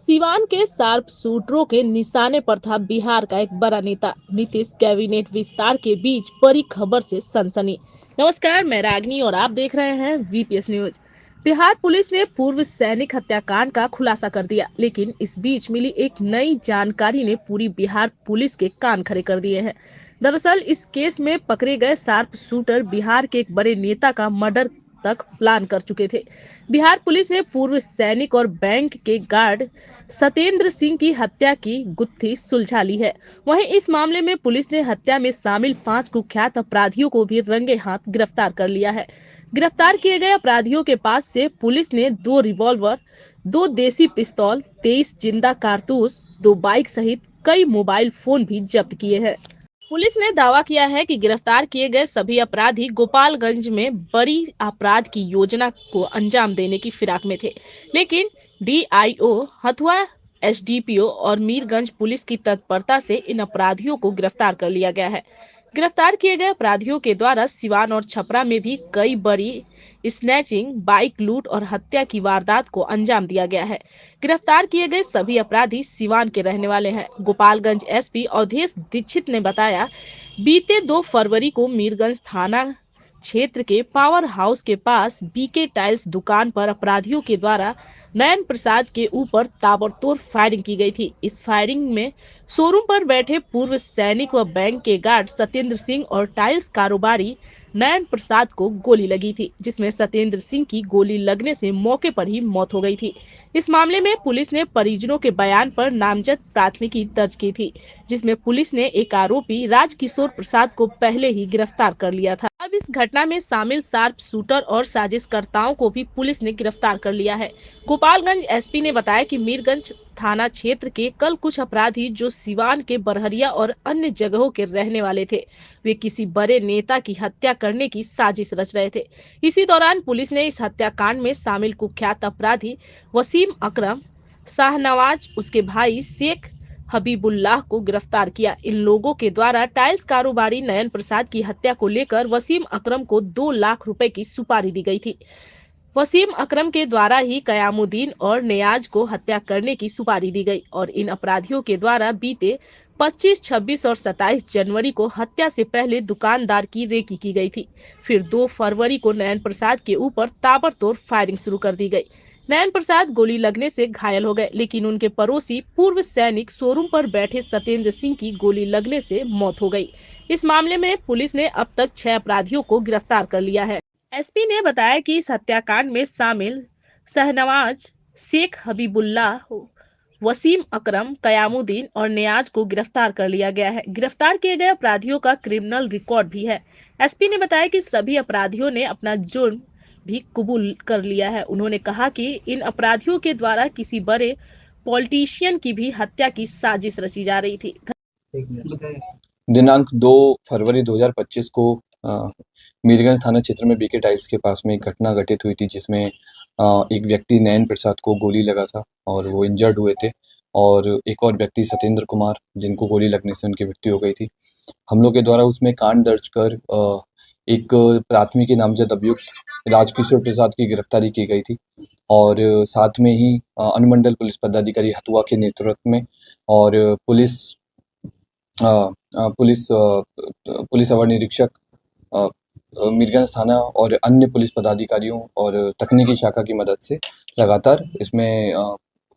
सीवान के शार्प शूटरों के निशाने पर था बिहार का एक बड़ा नेता। नीतीश कैबिनेट विस्तार के बीच बड़ी खबर से सनसनी। नमस्कार, मैं रागनी और आप देख रहे हैं वीपीएस न्यूज। बिहार पुलिस ने पूर्व सैनिक हत्याकांड का खुलासा कर दिया, लेकिन इस बीच मिली एक नई जानकारी ने पूरी बिहार पुलिस के कान खड़े कर दिए हैं। दरअसल इस केस में पकड़े गए शार्प शूटर बिहार के एक बड़े नेता का मर्डर तक प्लान कर चुके थे। बिहार पुलिस ने पूर्व सैनिक और बैंक के गार्ड सत्येंद्र सिंह की हत्या की गुत्थी सुलझा ली है। वहीं इस मामले में पुलिस ने हत्या में शामिल 5 कुख्यात अपराधियों को भी रंगे हाथ गिरफ्तार कर लिया है। गिरफ्तार किए गए अपराधियों के पास से पुलिस ने 2 रिवॉल्वर, 2 देसी पिस्तौल, 23 जिंदा कारतूस, 2 बाइक सहित कई मोबाइल फोन भी जब्त किए हैं। पुलिस ने दावा किया है कि गिरफ्तार किए गए सभी अपराधी गोपालगंज में बड़ी अपराध की योजना को अंजाम देने की फिराक में थे, लेकिन डीआईओ हथुआ, एसडीपीओ और मीरगंज पुलिस की तत्परता से इन अपराधियों को गिरफ्तार कर लिया गया है। गिरफ्तार किए गए अपराधियों के द्वारा सिवान और छपरा में भी कई बड़ी स्नैचिंग, बाइक लूट और हत्या की वारदात को अंजाम दिया गया है। गिरफ्तार किए गए सभी अपराधी सिवान के रहने वाले हैं। गोपालगंज एसपी अवधेश दीक्षित ने बताया, बीते 2 फरवरी को मीरगंज थाना क्षेत्र के पावर हाउस के पास बीके टाइल्स दुकान पर अपराधियों के द्वारा नयन प्रसाद के ऊपर ताबड़तोड़ फायरिंग की गई थी। इस फायरिंग में शोरूम पर बैठे पूर्व सैनिक व बैंक के गार्ड सत्येंद्र सिंह और टाइल्स कारोबारी नयन प्रसाद को गोली लगी थी, जिसमें सत्येंद्र सिंह की गोली लगने से मौके पर ही मौत हो गई थी। इस मामले में पुलिस ने परिजनों के बयान पर नामजद प्राथमिकी दर्ज की थी, जिसमें पुलिस ने एक आरोपी राजकिशोर प्रसाद को पहले ही गिरफ्तार कर लिया था। अब इस घटना में शामिल शार्प शूटर और साजिशकर्ताओं को भी पुलिस ने गिरफ्तार कर लिया है। गोपालगंज एसपी ने बताया कि मीरगंज थाना क्षेत्र के कल कुछ अपराधी जो सिवान के बरहरिया और अन्य जगहों के रहने वाले थे, वे किसी बड़े नेता की हत्या करने की साजिश रच रहे थे। इसी दौरान पुलिस ने इस हत्याकांड में शामिल कुख्यात अपराधी वसीम अकरम, शाहनवाज, उसके भाई शेख हबीबुल्लाह को गिरफ्तार किया। इन लोगों के द्वारा टाइल्स कारोबारी नयन प्रसाद की हत्या को लेकर वसीम अकरम को 2 लाख रुपए की सुपारी दी गई थी। वसीम अकरम के द्वारा ही कयामुद्दीन और नियाज को हत्या करने की सुपारी दी गई और इन अपराधियों के द्वारा बीते 25, 26 और 27 जनवरी को हत्या से पहले दुकानदार की रेकी की गई थी। फिर 2 फरवरी को नयन प्रसाद के ऊपर ताबड़तोड़ फायरिंग शुरू कर दी गई। नयन प्रसाद गोली लगने से घायल हो गए, लेकिन उनके पड़ोसी पूर्व सैनिक शोरूम पर बैठे सत्येंद्र सिंह की गोली लगने से मौत हो गई। इस मामले में पुलिस ने अब तक 6 अपराधियों को गिरफ्तार कर लिया है। एसपी ने बताया कि इस हत्याकांड में शामिल शाहनवाज, शेख हबीबुल्लाह, वसीम अकरम, कयामुद्दीन और नियाज को गिरफ्तार कर लिया गया है। गिरफ्तार किए गए अपराधियों का क्रिमिनल रिकॉर्ड भी है। एसपी ने बताया कि सभी अपराधियों ने अपना जुर्म भी कबूल कर लिया है। उन्होंने कहा कि इन अपराधियों के द्वारा किसी बड़े पॉलिटिशियन की भी हत्या की साजिश रची जा रही थी। दिनांक 2 फरवरी 2025 को मीरगंज थाना क्षेत्र में बीके टाइल्स के पास में एक घटना घटित हुई थी, जिसमें एक व्यक्ति नयन प्रसाद को गोली लगा था और वो इंजर्ड हुए थे, और एक और व्यक्ति सत्येंद्र कुमार, जिनको गोली लगने से उनकी मृत्यु हो गई थी। हम लोग के द्वारा उसमें कांड दर्ज कर एक प्राथमिकी नामजद अभियुक्त राजकिशोर प्रसाद की गिरफ्तारी की गई थी, और साथ में ही अनुमंडल पुलिस पदाधिकारी हथुआ के नेतृत्व में और पुलिस अवर निरीक्षक मीरगंज थाना और अन्य पुलिस पदाधिकारियों और तकनीकी शाखा की मदद से लगातार इसमें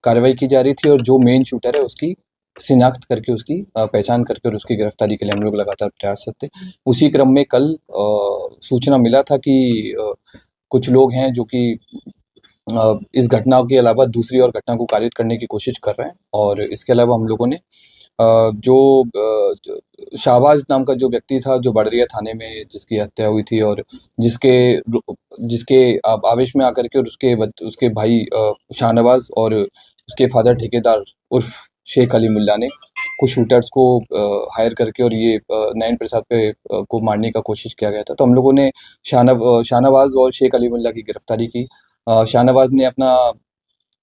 कार्रवाई की जा रही थी, और जो मेन शूटर है उसकी शिनाख्त करके, उसकी पहचान करके और उसकी गिरफ्तारी के लिए हम लोग लगातार प्रयासरत थे। उसी क्रम में कल सूचना मिला था कि कुछ लोग हैं जो कि इस घटना के अलावा दूसरी और घटना को कारित करने की कोशिश कर रहे हैं, और इसके अलावा हम लोगों ने शाहबाज नाम का जो व्यक्ति था, जो बड़रिया थाने में जिसकी हत्या हुई थी, और जिसके आवेश में आकर के और उसके भाई शाहनवाज और उसके फादर ठेकेदार उर्फ शेख अली मुल्ला ने कुछ शूटर्स को हायर करके और ये नयन प्रसाद को मारने का कोशिश किया गया था। तो हम लोगों ने शाहनवाज और शेख अली मुल्ला की गिरफ्तारी की। शाहनवाज ने अपना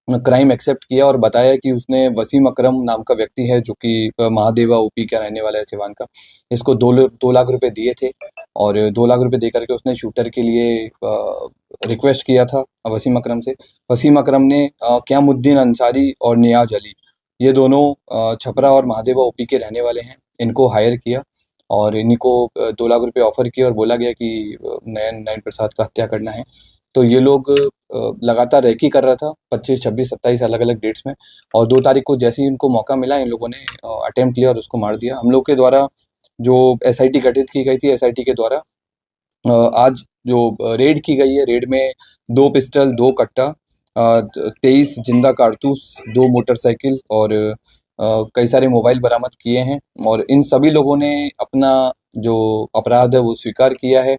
क्राइम एक्सेप्ट किया और बताया कि उसने वसीम अकरम नाम का व्यक्ति है जो कि महादेवा ऊपी का रहने वाला है सिवान का। इसको 2 लाख रुपए दिए थे और 2 लाख रुपए दे करके उसने शूटर के लिए रिक्वेस्ट किया था वसीम अकरम से। वसीम अकरम ने क़यामुद्दीन अंसारी और नियाज अली, ये दोनों छपरा और महादेवा ऊपी के रहने वाले हैं, इनको हायर किया और इन्हीं को 2 लाख रुपए ऑफर किया और बोला गया कि नयन प्रसाद का हत्या करना है। तो ये लोग लगातार रेकी कर रहा था 25, 26, 27 अलग-अलग डेट्स में और 2 तारीख को जैसे ही इनको मौका मिला इन लोगों ने अटेम्प्ट लिया और उसको मार दिया। हम लोग के द्वारा जो एसआईटी गठित की गई थी, एसआईटी के द्वारा आज जो रेड की गई है, रेड में 2 पिस्टल, 2 कट्टा, 23 जिंदा कारतूस, 2 मोटरसाइकिल और कई सारे मोबाइल बरामद किए हैं और इन सभी लोगों ने अपना जो अपराध है वो स्वीकार किया है।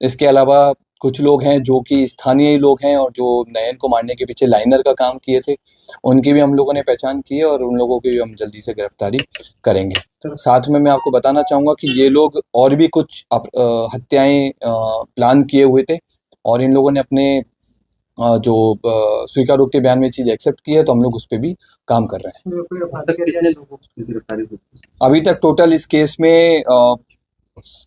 इसके अलावा कुछ लोग हैं जो कि स्थानीय ही लोग हैं और जो नयन को मारने के पीछे लाइनर का काम किए थे, उनकी भी हम लोगों ने पहचान की है और उन लोगों की भी हम जल्दी से गिरफ्तारी करेंगे। साथ में मैं आपको बताना चाहूँगा कि ये लोग और भी कुछ हत्याएँ प्लान किए हुए थे और इन लोगों ने अपने जो स्वीकारोक्ति बयान में चीज़ एक्सेप्ट की है, तो हम लोग उस पे भी काम कर रहे हैं। अब तक कितने लोगों की गिरफ्तारी हुई? अभी तक टोटल इस केस में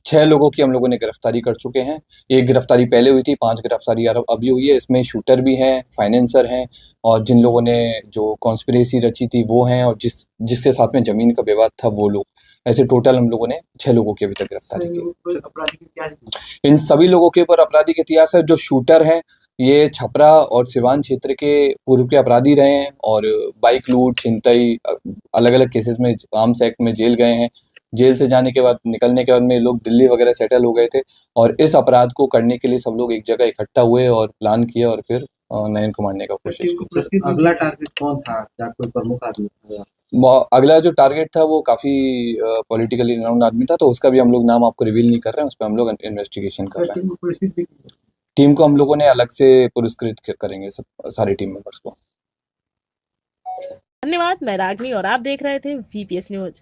6 लोगों की हम लोगों ने गिरफ्तारी कर चुके हैं। 1 गिरफ्तारी पहले हुई थी, 5 गिरफ्तारी अभी हुई है। इसमें शूटर भी हैं, फाइनेंसर हैं और जिन लोगों ने जो कॉन्स्पिरेसी रची थी वो हैं और जिसके साथ में ज़मीन का विवाद था वो लोग। ऐसे टोटल हम लोगों ने 6 लोगों की अभी तक गिरफ्तारी की। अपराधी की क्या है? इन सभी लोगों के ऊपर आपराधिक इतिहास है। जो शूटर हैं, ये छपरा और सिवान क्षेत्र के पूर्व के अपराधी रहे हैं और बाइक लूट, छिनतई अलग-अलग केसेस में आर्म्स एक्ट में जेल गए हैं। जेल से जाने के बाद निकलने के बाद में लोग दिल्ली वगैरह सेटल हो गए थे और इस अपराध को करने के लिए सब लोग एक जगह इकट्ठा हुए और प्लान किया और फिर नयन को मारने का कोशिश की। अगला टारगेट कौन था? क्या कोई प्रमुख आदमी था? अगला जो टारगेट था वो काफ़ी पॉलिटिकली रिनाउंड आदमी था, तो उसका भी हम लोग नाम आपको रिवील नहीं कर रहे हैं, उस पे हम लोग इन्वेस्टिगेशन कर रहे हैं। टीम को हम लोगों ने अलग से पुरस्कृत करेंगे सारे टीम मेंबर्स को। धन्यवाद। मैं रागनी और आप देख रहे थे वीपीएस न्यूज।